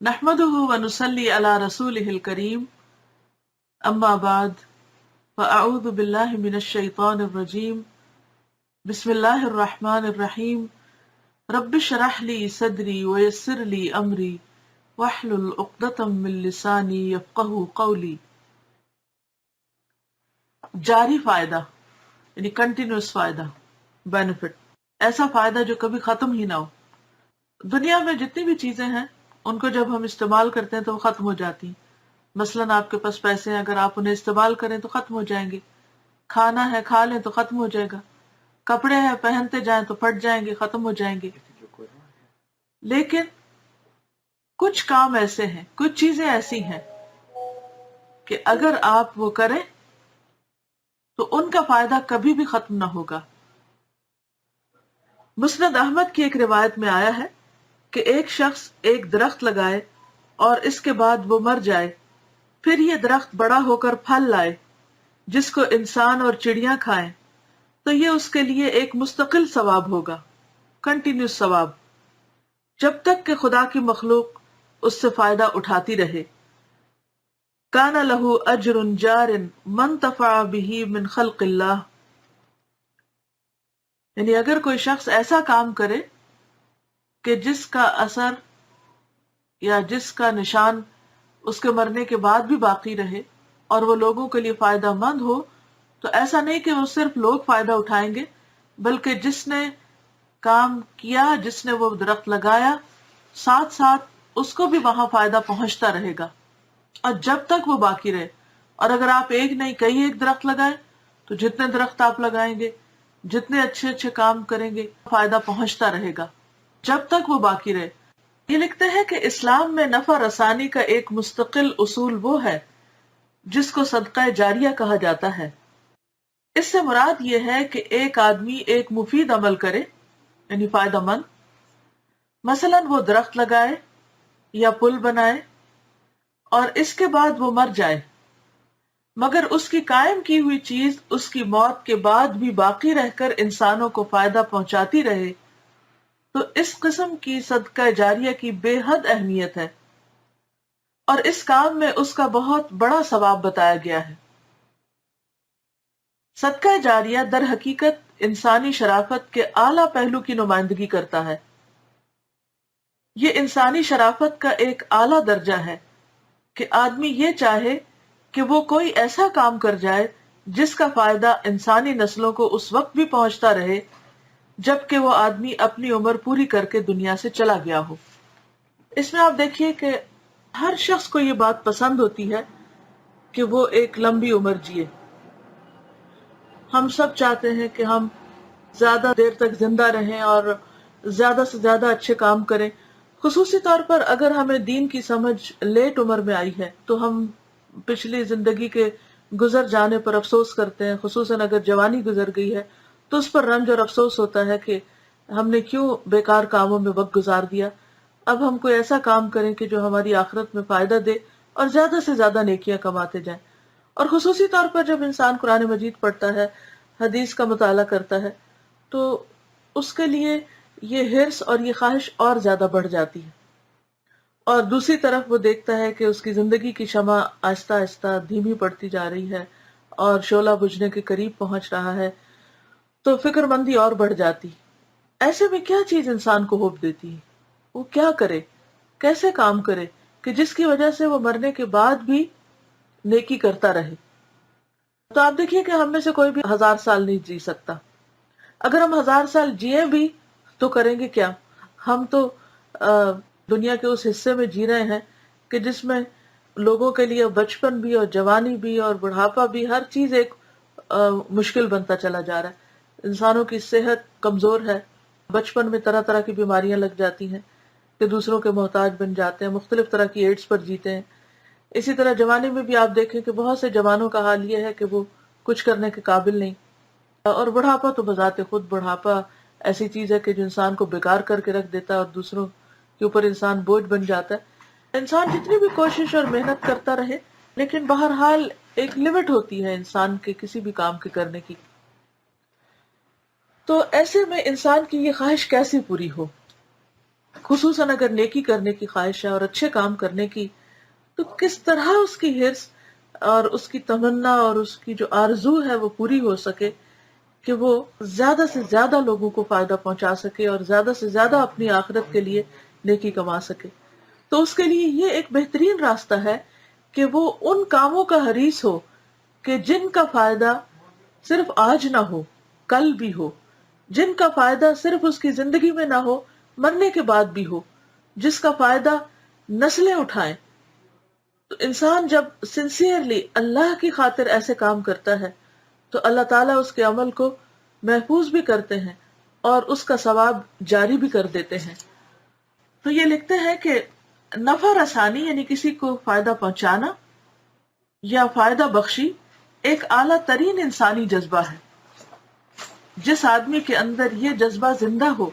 نحمده ونصلي على رسوله الكريم اما بعد فاعوذ بالله من الشيطان الرجيم بسم الله الرحمن الرحيم رب اشرح لي صدري ويسر لي امري واحلل عقدة من لساني يفقهوا قولي. جاری فائدہ یعنی کنٹینیوس فائدہ، بینیفٹ، ایسا فائدہ جو کبھی ختم ہی نہ ہو. دنیا میں جتنی بھی چیزیں ہیں ان کو جب ہم استعمال کرتے ہیں تو وہ ختم ہو جاتی ہیں. مثلاً آپ کے پاس پیسے ہیں، اگر آپ انہیں استعمال کریں تو ختم ہو جائیں گے. کھانا ہے، کھا لیں تو ختم ہو جائے گا. کپڑے ہیں، پہنتے جائیں تو پھٹ جائیں گے، ختم ہو جائیں گے. لیکن کچھ کام ایسے ہیں، کچھ چیزیں ایسی ہیں کہ اگر آپ وہ کریں تو ان کا فائدہ کبھی بھی ختم نہ ہوگا. مسند احمد کی ایک روایت میں آیا ہے کہ ایک شخص ایک درخت لگائے اور اس کے بعد وہ مر جائے، پھر یہ درخت بڑا ہو کر پھل لائے جس کو انسان اور چڑیاں کھائیں، تو یہ اس کے لیے ایک مستقل ثواب ہوگا، کنٹینیوس ثواب، جب تک کہ خدا کی مخلوق اس سے فائدہ اٹھاتی رہے. کان لہ اجر جار من انتفع بہ من خلق اللہ. یعنی اگر کوئی شخص ایسا کام کرے کہ جس کا اثر یا جس کا نشان اس کے مرنے کے بعد بھی باقی رہے اور وہ لوگوں کے لیے فائدہ مند ہو، تو ایسا نہیں کہ وہ صرف لوگ فائدہ اٹھائیں گے، بلکہ جس نے کام کیا، جس نے وہ درخت لگایا، ساتھ ساتھ اس کو بھی وہاں فائدہ پہنچتا رہے گا اور جب تک وہ باقی رہے. اور اگر آپ ایک نہیں کئی ایک درخت لگائیں تو جتنے درخت آپ لگائیں گے، جتنے اچھے اچھے کام کریں گے، فائدہ پہنچتا رہے گا جب تک وہ باقی رہے. یہ لکھتے ہیں کہ اسلام میں نفع رسانی کا ایک مستقل اصول وہ ہے جس کو صدقہ جاریہ کہا جاتا ہے. اس سے مراد یہ ہے کہ ایک آدمی ایک مفید عمل کرے، یعنی فائدہ مند، مثلا وہ درخت لگائے یا پل بنائے اور اس کے بعد وہ مر جائے، مگر اس کی قائم کی ہوئی چیز اس کی موت کے بعد بھی باقی رہ کر انسانوں کو فائدہ پہنچاتی رہے، تو اس قسم کی صدقہ جاریہ کی بے حد اہمیت ہے اور اس کام میں اس کا بہت بڑا ثواب بتایا گیا ہے. صدقہ جاریہ در حقیقت انسانی شرافت کے اعلیٰ پہلو کی نمائندگی کرتا ہے. یہ انسانی شرافت کا ایک اعلیٰ درجہ ہے کہ آدمی یہ چاہے کہ وہ کوئی ایسا کام کر جائے جس کا فائدہ انسانی نسلوں کو اس وقت بھی پہنچتا رہے جب کہ وہ آدمی اپنی عمر پوری کر کے دنیا سے چلا گیا ہو. اس میں آپ دیکھیے کہ ہر شخص کو یہ بات پسند ہوتی ہے کہ وہ ایک لمبی عمر جیے. ہم سب چاہتے ہیں کہ ہم زیادہ دیر تک زندہ رہیں اور زیادہ سے زیادہ اچھے کام کریں. خصوصی طور پر اگر ہمیں دین کی سمجھ لیٹ عمر میں آئی ہے تو ہم پچھلی زندگی کے گزر جانے پر افسوس کرتے ہیں، خصوصاً اگر جوانی گزر گئی ہے تو اس پر رنج اور افسوس ہوتا ہے کہ ہم نے کیوں بیکار کاموں میں وقت گزار دیا. اب ہم کوئی ایسا کام کریں کہ جو ہماری آخرت میں فائدہ دے اور زیادہ سے زیادہ نیکیاں کماتے جائیں. اور خصوصی طور پر جب انسان قرآن مجید پڑھتا ہے، حدیث کا مطالعہ کرتا ہے، تو اس کے لیے یہ حرص اور یہ خواہش اور زیادہ بڑھ جاتی ہے. اور دوسری طرف وہ دیکھتا ہے کہ اس کی زندگی کی شمع آہستہ آہستہ دھیمی پڑتی جا رہی ہے اور شعلہ بجھنے کے قریب پہنچ رہا ہے، تو فکر مندی اور بڑھ جاتی. ایسے میں کیا چیز انسان کو ہوپ دیتی ہے؟ وہ کیا کرے، کیسے کام کرے کہ جس کی وجہ سے وہ مرنے کے بعد بھی نیکی کرتا رہے. تو آپ دیکھیے کہ ہم میں سے کوئی بھی 1000 سال نہیں جی سکتا. اگر ہم 1000 سال جیے بھی تو کریں گے کیا؟ ہم تو دنیا کے اس حصے میں جی رہے ہیں کہ جس میں لوگوں کے لیے بچپن بھی اور جوانی بھی اور بڑھاپا بھی، ہر چیز ایک مشکل بنتا چلا جا رہا ہے. انسانوں کی صحت کمزور ہے، بچپن میں طرح طرح کی بیماریاں لگ جاتی ہیں کہ دوسروں کے محتاج بن جاتے ہیں، مختلف طرح کی ایڈز پر جیتے ہیں. اسی طرح جوانی میں بھی آپ دیکھیں کہ بہت سے جوانوں کا حال یہ ہے کہ وہ کچھ کرنے کے قابل نہیں. اور بڑھاپا تو بذات خود، بڑھاپا ایسی چیز ہے کہ جو انسان کو بیکار کر کے رکھ دیتا ہے اور دوسروں کے اوپر انسان بوجھ بن جاتا ہے. انسان جتنی بھی کوشش اور محنت کرتا رہے، لیکن بہرحال ایک لمٹ ہوتی ہے انسان کے کسی بھی کام کے کرنے کی. تو ایسے میں انسان کی یہ خواہش کیسی پوری ہو؟ خصوصاً اگر نیکی کرنے کی خواہش ہے اور اچھے کام کرنے کی، تو کس طرح اس کی حرص اور اس کی تمنا اور اس کی جو آرزو ہے وہ پوری ہو سکے کہ وہ زیادہ سے زیادہ لوگوں کو فائدہ پہنچا سکے اور زیادہ سے زیادہ اپنی آخرت کے لیے نیکی کما سکے۔ تو اس کے لیے یہ ایک بہترین راستہ ہے کہ وہ ان کاموں کا حریص ہو کہ جن کا فائدہ صرف آج نہ ہو، کل بھی ہو، جن کا فائدہ صرف اس کی زندگی میں نہ ہو، مرنے کے بعد بھی ہو، جس کا فائدہ نسلیں اٹھائیں۔ تو انسان جب سنسیئرلی اللہ کی خاطر ایسے کام کرتا ہے تو اللہ تعالیٰ اس کے عمل کو محفوظ بھی کرتے ہیں اور اس کا ثواب جاری بھی کر دیتے ہیں۔ تو یہ لکھتے ہیں کہ نفع رسانی یعنی کسی کو فائدہ پہنچانا یا فائدہ بخشی ایک اعلیٰ ترین انسانی جذبہ ہے۔ جس آدمی کے اندر یہ جذبہ زندہ ہو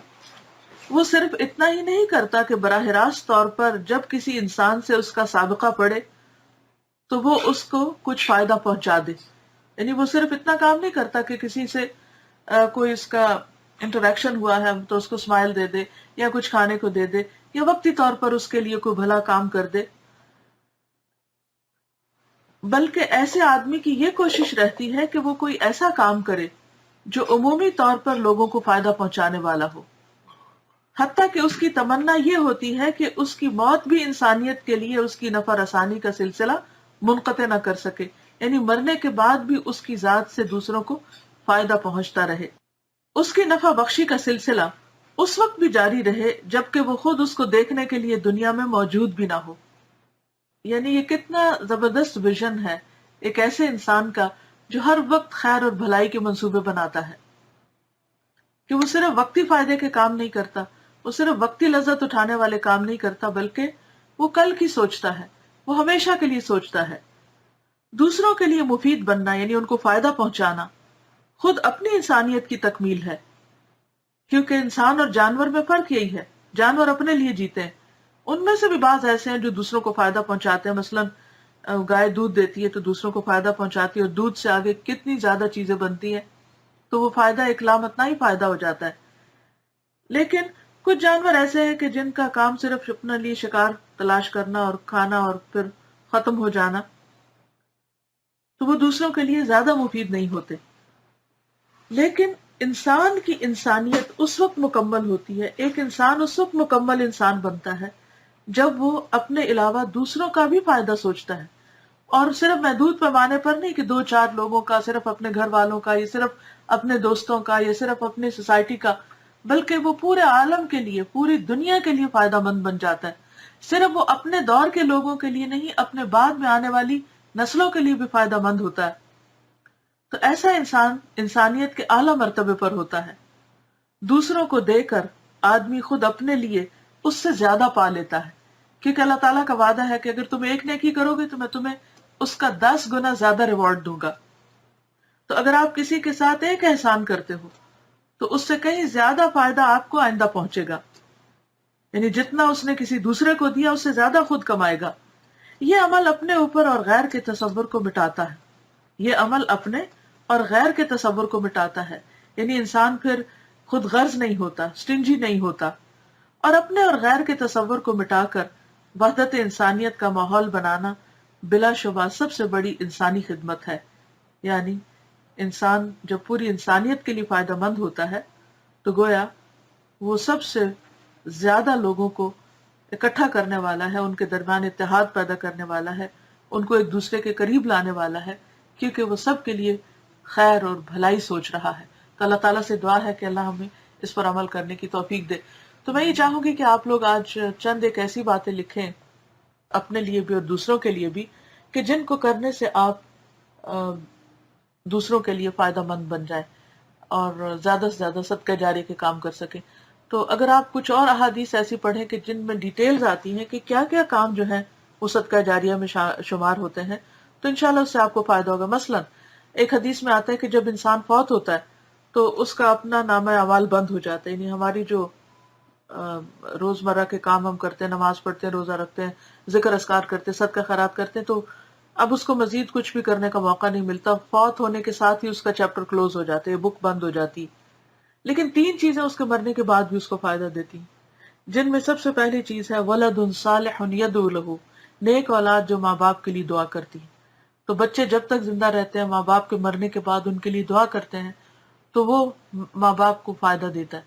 وہ صرف اتنا ہی نہیں کرتا کہ براہ راست طور پر جب کسی انسان سے اس کا سابقہ پڑے تو وہ اس کو کچھ فائدہ پہنچا دے، یعنی وہ صرف اتنا کام نہیں کرتا کہ کسی سے کوئی اس کا انٹریکشن ہوا ہے تو اس کو اسمائل دے دے یا کچھ کھانے کو دے دے یا وقتی طور پر اس کے لیے کوئی بھلا کام کر دے، بلکہ ایسے آدمی کی یہ کوشش رہتی ہے کہ وہ کوئی ایسا کام کرے جو عمومی طور پر لوگوں کو فائدہ پہنچانے والا ہو، حتیٰ کہ اس کی تمنا یہ ہوتی ہے کہ اس کی موت بھی انسانیت کے لیے اس کی نفع رسانی کا سلسلہ منقطع نہ کر سکے، یعنی مرنے کے بعد بھی اس کی ذات سے دوسروں کو فائدہ پہنچتا رہے، اس کی نفع بخشی کا سلسلہ اس وقت بھی جاری رہے جبکہ وہ خود اس کو دیکھنے کے لیے دنیا میں موجود بھی نہ ہو۔ یعنی یہ کتنا زبردست ویژن ہے ایک ایسے انسان کا جو ہر وقت خیر اور بھلائی کے منصوبے بناتا ہے، کہ وہ صرف وقتی فائدے کے کام نہیں کرتا، وہ صرف وقتی لذت اٹھانے والے کام نہیں کرتا، بلکہ وہ کل کی سوچتا ہے، وہ ہمیشہ کے لیے سوچتا ہے۔ دوسروں کے لیے مفید بننا یعنی ان کو فائدہ پہنچانا خود اپنی انسانیت کی تکمیل ہے، کیونکہ انسان اور جانور میں فرق یہی ہے، جانور اپنے لیے جیتے ہیں، ان میں سے بھی بعض ایسے ہیں جو دوسروں کو فائدہ پہنچاتے ہیں، مثلا گائے دودھ دیتی ہے تو دوسروں کو فائدہ پہنچاتی ہے اور دودھ سے آگے کتنی زیادہ چیزیں بنتی ہیں، تو وہ فائدہ ایک لامحدود ہی فائدہ ہو جاتا ہے۔ لیکن کچھ جانور ایسے ہیں کہ جن کا کام صرف اپنے لیے شکار تلاش کرنا اور کھانا اور پھر ختم ہو جانا، تو وہ دوسروں کے لیے زیادہ مفید نہیں ہوتے۔ لیکن انسان کی انسانیت اس وقت مکمل ہوتی ہے، ایک انسان اس وقت مکمل انسان بنتا ہے جب وہ اپنے علاوہ دوسروں کا بھی فائدہ سوچتا ہے، اور صرف محدود پیمانے پر نہیں کہ دو چار لوگوں کا، صرف اپنے گھر والوں کا، یا صرف اپنے دوستوں کا، یا صرف اپنی سوسائٹی کا، بلکہ وہ پورے عالم کے لیے، پوری دنیا کے لیے فائدہ مند بن جاتا ہے۔ صرف وہ اپنے دور کے لوگوں کے لیے نہیں، اپنے بعد میں آنے والی نسلوں کے لیے بھی فائدہ مند ہوتا ہے۔ تو ایسا انسان انسانیت کے اعلیٰ مرتبے پر ہوتا ہے۔ دوسروں کو دے کر آدمی خود اپنے لیے اس سے زیادہ پا لیتا ہے، کیونکہ اللہ تعالیٰ کا وعدہ ہے کہ اگر تم ایک نیکی کرو گے تو میں تمہیں اس کا 10 گنا زیادہ ریوارڈ دوں گا۔ تو اگر آپ کسی کے ساتھ ایک احسان کرتے ہو تو اس سے کہیں زیادہ فائدہ آپ کو آئندہ پہنچے گا، یعنی جتنا اس نے کسی دوسرے کو دیا اس سے زیادہ خود کمائے گا۔ یہ عمل اپنے اوپر اور غیر کے تصور کو مٹاتا ہے، یہ عمل اپنے اور غیر کے تصور کو مٹاتا ہے، یعنی انسان پھر خود غرض نہیں ہوتا، سٹنجی نہیں ہوتا، اور اپنے اور غیر کے تصور کو مٹا کر وحدت انسانیت کا ماحول بنانا بلا شبہ سب سے بڑی انسانی خدمت ہے۔ یعنی انسان جب پوری انسانیت کے لیے فائدہ مند ہوتا ہے تو گویا وہ سب سے زیادہ لوگوں کو اکٹھا کرنے والا ہے، ان کے درمیان اتحاد پیدا کرنے والا ہے، ان کو ایک دوسرے کے قریب لانے والا ہے، کیونکہ وہ سب کے لیے خیر اور بھلائی سوچ رہا ہے۔ تو اللہ تعالیٰ سے دعا ہے کہ اللہ ہمیں اس پر عمل کرنے کی توفیق دے۔ تو میں یہ چاہوں گی کہ آپ لوگ آج چند ایک ایسی باتیں لکھیں اپنے لیے بھی اور دوسروں کے لیے بھی کہ جن کو کرنے سے آپ دوسروں کے لیے فائدہ مند بن جائیں اور زیادہ سے زیادہ صدقہ جاری کے کام کر سکیں۔ تو اگر آپ کچھ اور احادیث ایسی پڑھیں کہ جن میں ڈیٹیلز آتی ہیں کہ کیا کیا کام جو ہیں وہ صدقہ جاریہ میں شمار ہوتے ہیں تو انشاءاللہ اس سے آپ کو فائدہ ہوگا۔ مثلا ایک حدیث میں آتا ہے کہ جب انسان فوت ہوتا ہے تو اس کا اپنا نامہ اعمال بند ہو جاتا ہے، یعنی ہماری جو روزمرہ کے کام ہم کرتے ہیں، نماز پڑھتے ہیں، روزہ رکھتے ہیں، ذکر اذکار کرتے ہیں، صدقہ خیرات کرتے ہیں، تو اب اس کو مزید کچھ بھی کرنے کا موقع نہیں ملتا، فوت ہونے کے ساتھ ہی اس کا چیپٹر کلوز ہو جاتا ہے، بک بند ہو جاتی۔ لیکن 3 چیزیں اس کے مرنے کے بعد بھی اس کو فائدہ دیتی ہیں۔ جن میں سب سے پہلی چیز ہے ولد صالح یدعو لہ، نیک اولاد جو ماں باپ کے لیے دعا کرتی ہے. تو بچے جب تک زندہ رہتے ہیں ماں باپ کے مرنے کے بعد ان کے لیے دعا کرتے ہیں تو وہ ماں باپ کو فائدہ دیتا ہے.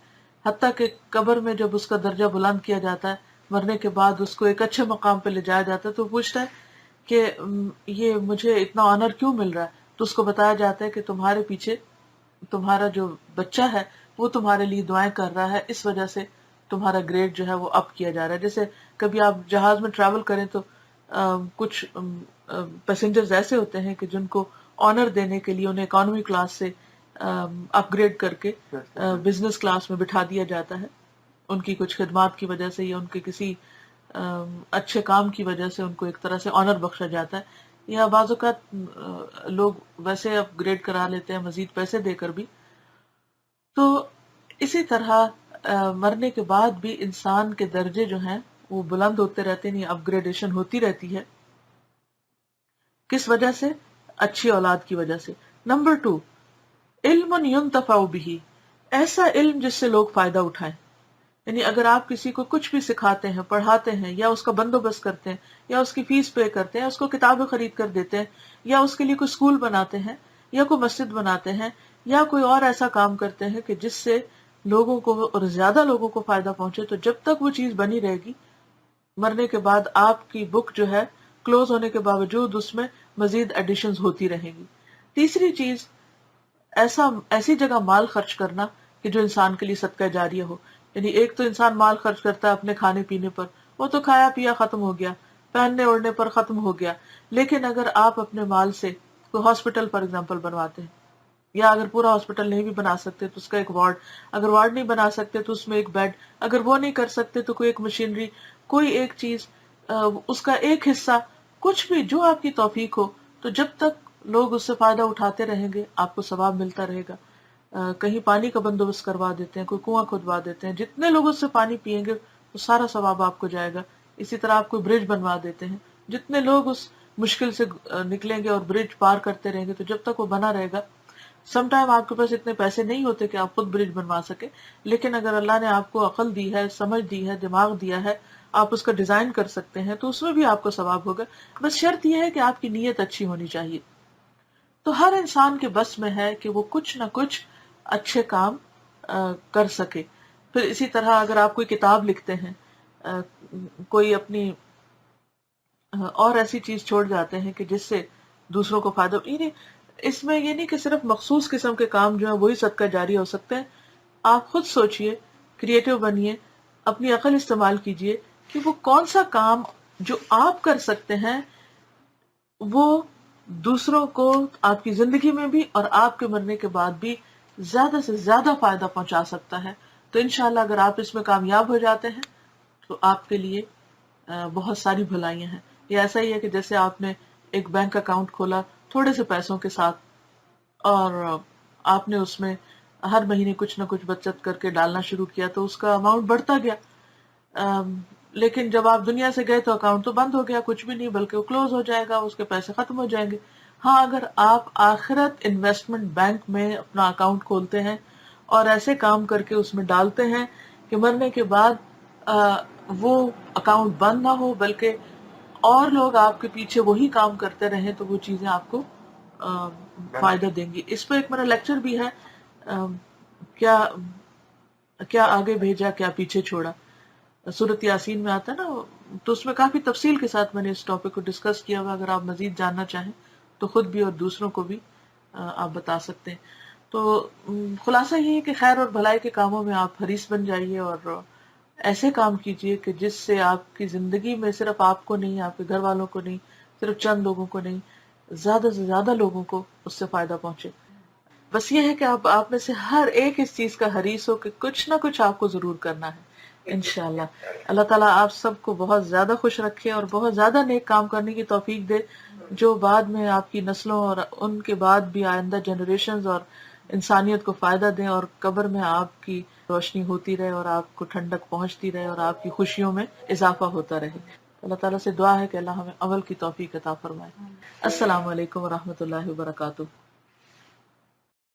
حتیٰ کہ قبر میں جب اس کا درجہ بلند کیا جاتا ہے، مرنے کے بعد اس کو ایک اچھے مقام پہ لے جایا جاتا ہے، تو پوچھتا ہے کہ یہ مجھے اتنا آنر کیوں مل رہا ہے؟ تو اس کو بتایا جاتا ہے کہ تمہارے پیچھے تمہارا جو بچہ ہے وہ تمہارے لیے دعائیں کر رہا ہے، اس وجہ سے تمہارا گریڈ جو ہے وہ اپ کیا جا رہا ہے. جیسے کبھی آپ جہاز میں ٹریول کریں تو کچھ پیسنجرز ایسے ہوتے ہیں کہ جن کو آنر دینے کے لیے انہیں اکانومی کلاس سے اپ گریڈ کر کے بزنس کلاس میں بٹھا دیا جاتا ہے، ان کی کچھ خدمات کی وجہ سے یا ان کے کسی اچھے کام کی وجہ سے ان کو ایک طرح سے آنر بخشا جاتا ہے. یا بعض اوقات لوگ ویسے اپ گریڈ کرا لیتے ہیں مزید پیسے دے کر بھی. تو اسی طرح مرنے کے بعد بھی انسان کے درجے جو ہیں وہ بلند ہوتے رہتے ہیں، اپ گریڈیشن ہوتی رہتی ہے. کس وجہ سے؟ اچھی اولاد کی وجہ سے. نمبر 2، علم ينتفع به، ایسا علم جس سے لوگ فائدہ اٹھائیں. یعنی اگر آپ کسی کو کچھ بھی سکھاتے ہیں، پڑھاتے ہیں، یا اس کا بندوبست کرتے ہیں، یا اس کی فیس پے کرتے ہیں، اس کو کتابیں خرید کر دیتے ہیں، یا اس کے لیے کوئی اسکول بناتے ہیں، یا کوئی مسجد بناتے ہیں، یا کوئی اور ایسا کام کرتے ہیں کہ جس سے لوگوں کو اور زیادہ لوگوں کو فائدہ پہنچے، تو جب تک وہ چیز بنی رہے گی، مرنے کے بعد آپ کی بک جو ہے کلوز ہونے کے باوجود اس میں مزید ایڈیشنز ہوتی رہیں گی. تیسری چیز، ایسی جگہ مال خرچ کرنا کہ جو انسان کے لیے صدقہ جاریہ ہو. یعنی ایک تو انسان مال خرچ کرتا ہے اپنے کھانے پینے پر، وہ تو کھایا پیا ختم ہو گیا، پہننے اوڑھنے پر ختم ہو گیا. لیکن اگر آپ اپنے مال سے کوئی ہاسپٹل فار ایگزامپل بنواتے ہیں، یا اگر پورا ہاسپٹل نہیں بھی بنا سکتے تو اس کا ایک وارڈ، اگر وارڈ نہیں بنا سکتے تو اس میں ایک بیڈ، اگر وہ نہیں کر سکتے تو کوئی ایک مشینری، کوئی ایک چیز، اس کا ایک حصہ، کچھ بھی جو آپ کی توفیق ہو، تو جب تک لوگ اس سے فائدہ اٹھاتے رہیں گے آپ کو ثواب ملتا رہے گا. کہیں پانی کا بندوبست کروا دیتے ہیں، کوئی کنواں کھدوا دیتے ہیں، جتنے لوگ اس سے پانی پیئیں گے وہ سارا ثواب آپ کو جائے گا. اسی طرح آپ کوئی برج بنوا دیتے ہیں، جتنے لوگ اس مشکل سے نکلیں گے اور برج پار کرتے رہیں گے تو جب تک وہ بنا رہے گا. سم ٹائم آپ کے پاس اتنے پیسے نہیں ہوتے کہ آپ خود برج بنوا سکے، لیکن اگر اللہ نے آپ کو عقل دی ہے، سمجھ دی ہے، دماغ دیا ہے، آپ اس کا ڈیزائن کر سکتے ہیں، تو اس میں بھی آپ کو ثواب ہوگا. بس شرط یہ ہے کہ آپ کی نیت اچھی ہونی چاہیے. تو ہر انسان کے بس میں ہے کہ وہ کچھ نہ کچھ اچھے کام کر سکے. پھر اسی طرح اگر آپ کوئی کتاب لکھتے ہیں، کوئی اپنی اور ایسی چیز چھوڑ جاتے ہیں کہ جس سے دوسروں کو فائدہ، یعنی اس میں یہ نہیں کہ صرف مخصوص قسم کے کام جو ہیں وہی صدقہ جاری ہو سکتے ہیں. آپ خود سوچئے، کریٹو بنیے، اپنی عقل استعمال کیجئے کہ وہ کون سا کام جو آپ کر سکتے ہیں وہ دوسروں کو آپ کی زندگی میں بھی اور آپ کے مرنے کے بعد بھی زیادہ سے زیادہ فائدہ پہنچا سکتا ہے. تو انشاءاللہ اگر آپ اس میں کامیاب ہو جاتے ہیں تو آپ کے لیے بہت ساری بھلائیاں ہیں. یہ ایسا ہی ہے کہ جیسے آپ نے ایک بینک اکاؤنٹ کھولا تھوڑے سے پیسوں کے ساتھ، اور آپ نے اس میں ہر مہینے کچھ نہ کچھ بچت کر کے ڈالنا شروع کیا تو اس کا اماؤنٹ بڑھتا گیا. لیکن جب آپ دنیا سے گئے تو اکاؤنٹ تو بند ہو گیا، کچھ بھی نہیں، بلکہ وہ کلوز ہو جائے گا، اس کے پیسے ختم ہو جائیں گے. ہاں، اگر آپ آخرت انویسٹمنٹ بینک میں اپنا اکاؤنٹ کھولتے ہیں اور ایسے کام کر کے اس میں ڈالتے ہیں کہ مرنے کے بعد وہ اکاؤنٹ بند نہ ہو بلکہ اور لوگ آپ کے پیچھے وہی کام کرتے رہیں، تو وہ چیزیں آپ کو فائدہ دیں گی. اس پہ ایک میرا لیکچر بھی ہے، کیا کیا آگے بھیجا کیا پیچھے چھوڑا، سورۃ یاسین میں آتا ہے نا، تو اس میں کافی تفصیل کے ساتھ میں نے اس ٹاپک کو ڈسکس کیا ہوا. اگر آپ مزید جاننا چاہیں تو خود بھی اور دوسروں کو بھی آپ بتا سکتے ہیں. تو خلاصہ یہ ہے کہ خیر اور بھلائی کے کاموں میں آپ حریص بن جائیے اور ایسے کام کیجئے کہ جس سے آپ کی زندگی میں صرف آپ کو نہیں، آپ کے گھر والوں کو نہیں، صرف چند لوگوں کو نہیں، زیادہ سے زیادہ لوگوں کو اس سے فائدہ پہنچے. بس یہ ہے کہ آپ میں سے ہر ایک اس چیز کا حریص ہو کہ کچھ نہ کچھ آپ کو ضرور کرنا ہے انشاءاللہ. اللہ تعالیٰ آپ سب کو بہت زیادہ خوش رکھے اور بہت زیادہ نیک کام کرنے کی توفیق دے، جو بعد میں آپ کی نسلوں اور ان کے بعد بھی آئندہ جنریشنز اور انسانیت کو فائدہ دیں، اور قبر میں آپ کی روشنی ہوتی رہے اور آپ کو ٹھنڈک پہنچتی رہے اور آپ کی خوشیوں میں اضافہ ہوتا رہے. اللہ تعالیٰ سے دعا ہے کہ اللہ ہمیں عمل کی توفیق عطا فرمائے. السلام علیکم ورحمۃ اللہ وبرکاتہ.